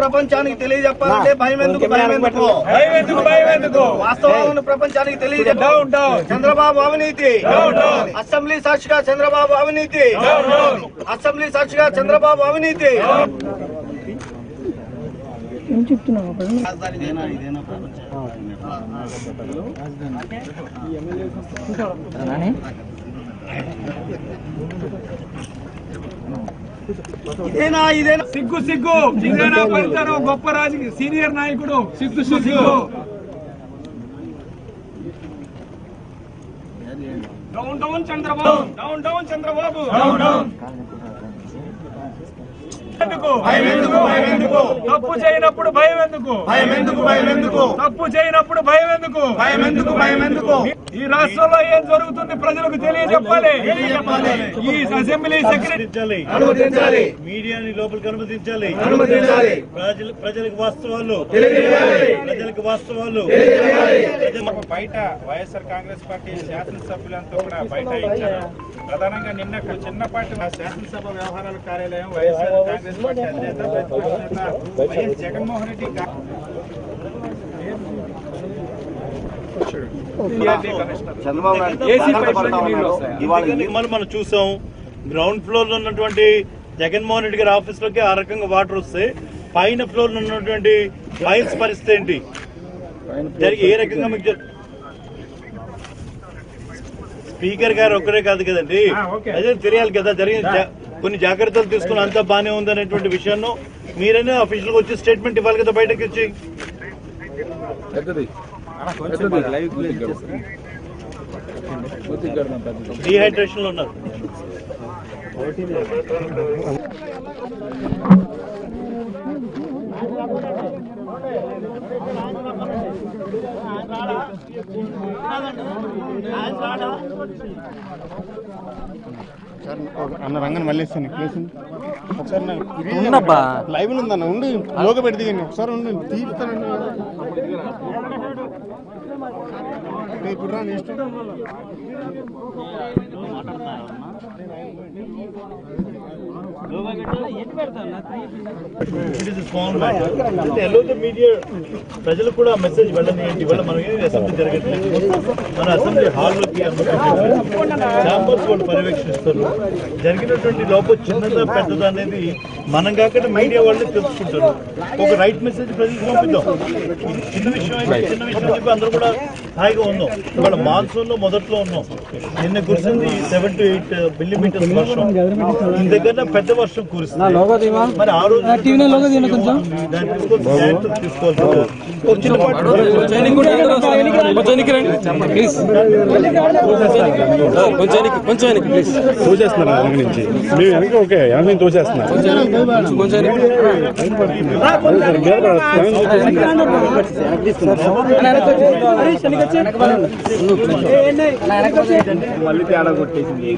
ప్రపంచానికి తెలియజెప్పాలంటే భయం ఎందుకు వాస్తవాలను ప్రపంచానికి తెలియజెప్పాలి. చంద్రబాబు అవినీతి, అసెంబ్లీ సాక్షిగా చంద్రబాబు అవినీతి, అసెంబ్లీ సాక్షిగా చంద్రబాబు అవినీతి. ఏం చెప్తున్నావు? ఇదేనా ఇదేనా సిగ్గు సిగ్గు ఇదేనా పలికారు గొప్ప రాజకీయ సీనియర్ నాయకుడు. సిగ్గు సిగ్గు. Down down Chandrababu, down down Chandrababu. తప్పు చేయనప్పుడు భయం ఎందుకు? తప్పు చేయనప్పుడు భయం ఎందుకు? ఈ రాష్ట్రంలో ఏం జరుగుతుంది ప్రజలకు తెలియజెప్పాలి. ఈ అసెంబ్లీ సెక్రటరీ మీడియాని లోపలికి అనుమతించాలి. ప్రజలకు వాస్తవాలు బయట వైఎస్ఆర్ కాంగ్రెస్ పార్టీ శాసనసభ్యులంతా కూడా బయట ఇచ్చారు. ప్రధానంగా నిన్న చిన్నపాటి శాసనసభ వ్యవహారాల కార్యాలయం వైఎస్ఆర్ కాంగ్రెస్ పార్టీ అధినేత వైఎస్ జగన్మోహన్ రెడ్డి మనం చూసాం. గ్రౌండ్ ఫ్లోర్ లో ఉన్నటువంటి జగన్మోహన్ రెడ్డి గారి ఆఫీస్ లోకి ఆ రకంగా వాటర్ వస్తే పైన ఫ్లోర్ లో ఉన్నటువంటి ఫైల్స్ పరిస్థితి ఏంటి? ఏ రకంగా మీకు స్పీకర్ గారు ఒక్కరే కాదు కదండి, అదే తెలియాలి కదా. జరిగిన కొన్ని జాగ్రత్తలు తీసుకుని అంతా బానే ఉందనేటువంటి విషయాన్ని మీరైనా అఫీషియల్ గా వచ్చి స్టేట్మెంట్ ఇవ్వాలి కదా బయటకి వచ్చి. డీహైడ్రేషన్ లో ఉన్నారు. అన్న రంగన్ మళ్ళీ ఒకసారి లైవ్ ఉందన్న ఉండి లోగా పెడితే ఒకసారి ఉండి తీస్తానండి. ఇప్పుడు రా నెక్స్ట్ మీడియా ప్రజలు కూడా మెసేజ్ వెళ్ళనియండి. ఇవాళ మనం ఏం అసెంబ్లీ జరగట్లేదు, మన అసెంబ్లీ హాల్లోకి ఛాంబర్స్ వాళ్ళు పర్యవేక్షిస్తారు. జరిగినటువంటి లోపం చిన్నదా పెద్దదా అనేది మనం కాకుండా మీడియా వాళ్ళు తెలుసుకుంటారు. ఒక రైట్ మెసేజ్ ప్రజలకు పంపిద్దాం. చిన్న విషయం చిన్న విషయం చెప్పి అందరూ కూడా హాయిగా ఉన్నాం. ఇవాళ మాన్సూన్ లో మొదట్లో ఉన్నాం. నిన్న కురిసింది 7 to 8 మిల్లీమీటర్స్ వర్షం. దీని దగ్గర పెద్ద వర్షం కురిస్తుంది. మరి ఆ రోజు దాన్ని తీసుకోవాలి. తోసేస్తున్నారు నుంచి మేము వెనక ఓకే వెనక తోసేస్తున్నారు. మళ్ళీ తేడా కొట్టేసింది.